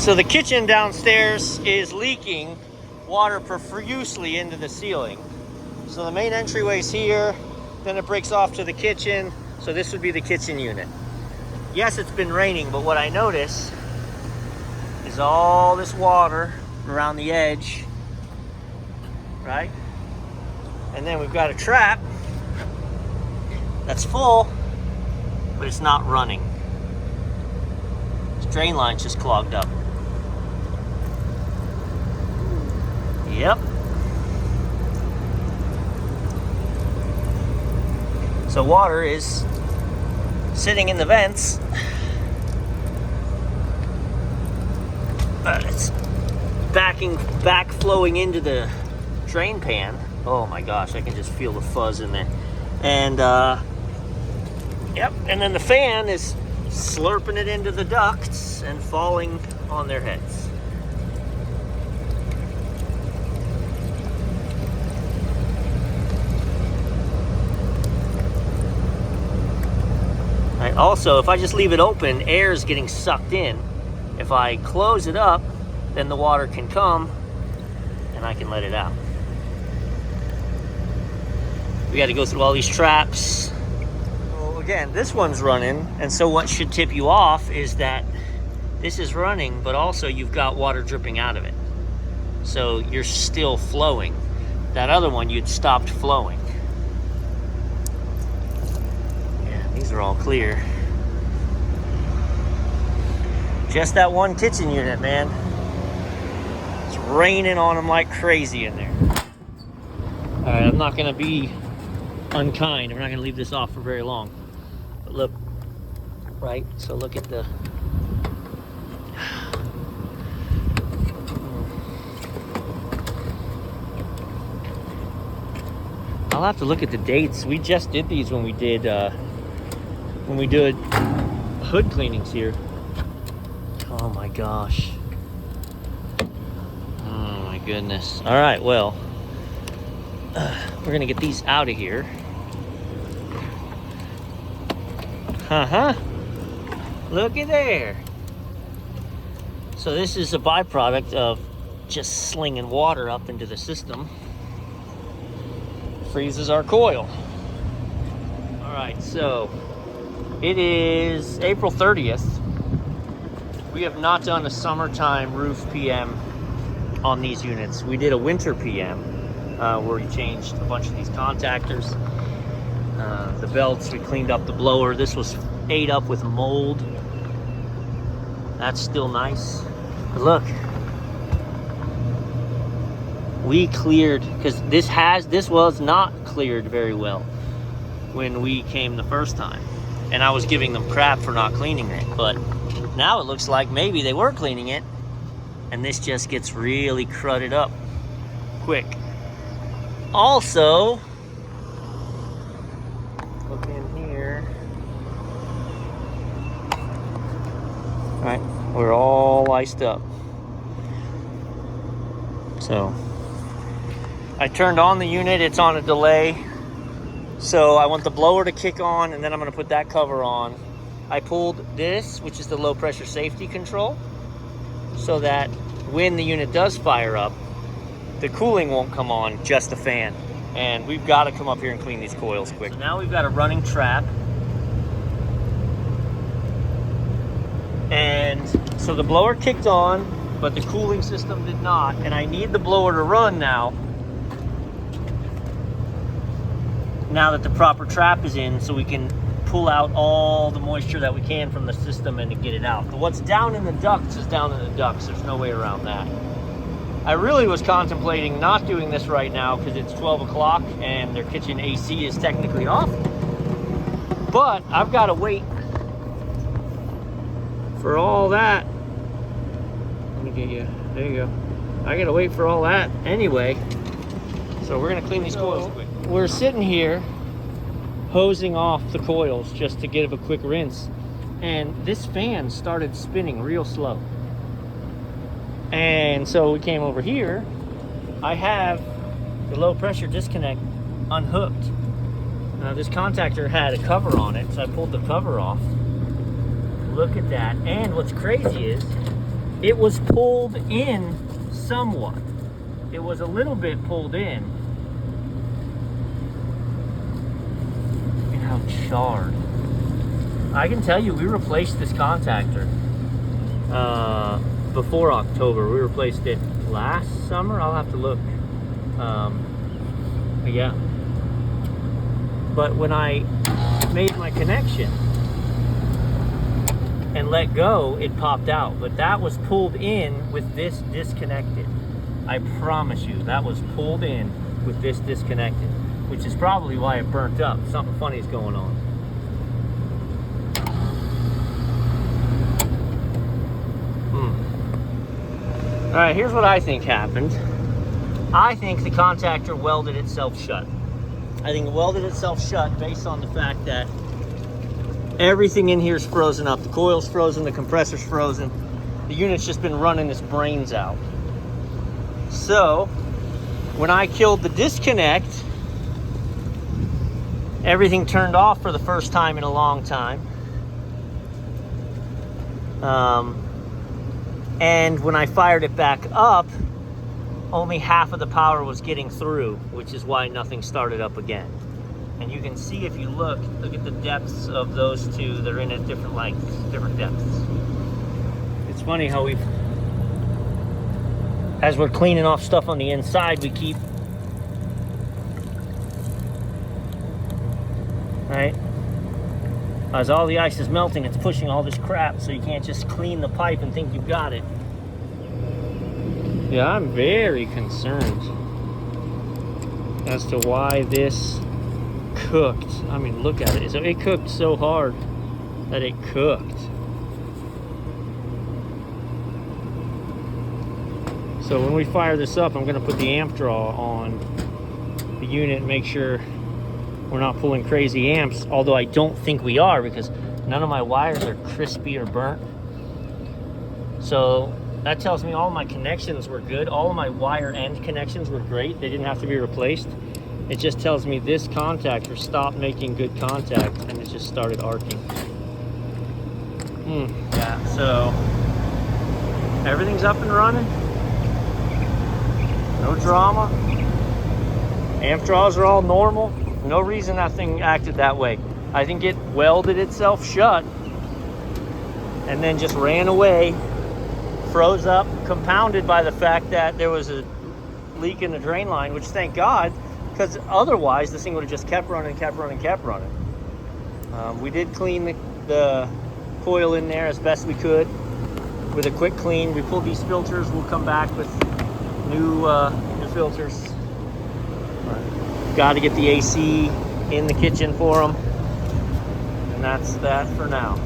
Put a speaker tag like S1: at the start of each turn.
S1: So the kitchen downstairs is leaking water profusely into the ceiling. So the main entryway's here, then it breaks off to the kitchen. So this would be the kitchen unit. Yes, it's been raining, but what I notice is all this water around the edge, right? And then we've got a trap that's full, but it's not running. This drain line's just clogged up. Yep. So water is sitting in the vents. It's back flowing into the drain pan. Oh my gosh, I can just feel the fuzz in there. And yep, and then the fan is slurping it into the ducts and falling on their heads. Right, also, if I just leave it open, air is getting sucked in. If I close it up, then the water can come and I can let it out. We got to go through all these traps. Well, again, this one's running, and so what should tip you off is that this is running, but also you've got water dripping out of it. So you're still flowing. That other one, you'd stopped flowing. Yeah, these are all clear. Just that one kitchen unit, man. It's raining on them like crazy in there. All right, I'm not gonna be unkind. I'm not gonna leave this off for very long. But look, right? So look at the... I'll have to look at the dates. We just did these when we did hood cleanings here. Oh my gosh. Oh my goodness. All right, well, we're gonna get these out of here. Looky there. So this is a byproduct of just slinging water up into the system. Freezes our coil. All right, so it is April 30th. We have not done a summertime roof PM on these units. We did a winter PM where we changed a bunch of these contactors. The belts, we cleaned up the blower. This was ate up with mold. That's still nice. But look, we cleared, because this was not cleared very well when we came the first time. And I was giving them crap for not cleaning it, but now it looks like maybe they were cleaning it, and this just gets really crudded up quick. Also, look in here. All right, we're all iced up. So I turned on the unit, it's on a delay. So I want the blower to kick on, and then I'm gonna put that cover on. I pulled this, which is the low pressure safety control, so that when the unit does fire up, the cooling won't come on, just the fan. And we've got to come up here and clean these coils quick. So now we've got a running trap. And so the blower kicked on, but the cooling system did not. And I need the blower to run now that the proper trap is in, so we can pull out all the moisture that we can from the system and to get it out. But what's down in the ducts is down in the ducts. There's no way around that. I really was contemplating not doing this right now because it's 12 o'clock and their kitchen AC is technically off. But I've got to wait for all that. Let me get you. There you go. I got to wait for all that anyway. So we're going to clean these coils quick. We're sitting here hosing off the coils just to give a quick rinse. And this fan started spinning real slow. And so we came over here. I have the low pressure disconnect unhooked. Now this contactor had a cover on it, so I pulled the cover off. Look at that. And what's crazy is it was pulled in somewhat. It was a little bit pulled in. Look at how charred. I can tell you, we replaced this contactor before October. We replaced it last summer. I'll have to look. But yeah. But when I made my connection and let go, it popped out. But that was pulled in with this disconnected. I promise you, that was pulled in with this disconnected, which is probably why it burnt up. Something funny is going on. All right, here's what I think happened. I think the contactor welded itself shut. I think it welded itself shut based on the fact that everything in here is frozen up. The coil's frozen, the compressor's frozen. The unit's just been running its brains out. So, when I killed the disconnect, everything turned off for the first time in a long time. And when I fired it back up, only half of the power was getting through, which is why nothing started up again. And you can see if you look at the depths of those two. They're in at different lengths, different depths. It's funny how as we're cleaning off stuff on the inside, we keep, right? As all the ice is melting, it's pushing all this crap, so you can't just clean the pipe and think you've got it. Yeah, I'm very concerned as to why this cooked. I mean, look at it. So it cooked so hard that it cooked. So when we fire this up, I'm gonna put the amp draw on the unit and make sure we're not pulling crazy amps, although I don't think we are, because none of my wires are crispy or burnt. So that tells me all my connections were good. All of my wire end connections were great. They didn't have to be replaced. It just tells me this contactor stopped making good contact and it just started arcing. Yeah, so everything's up and running. No drama. Amp draws are all normal. No reason that thing acted that way. I think it welded itself shut and then just ran away, froze up, compounded by the fact that there was a leak in the drain line, which thank God, because otherwise this thing would have just kept running. We did clean the coil in there as best we could with a quick clean. We pulled these filters. We'll come back with new filters. Got to get the AC in the kitchen for them, and that's that for now.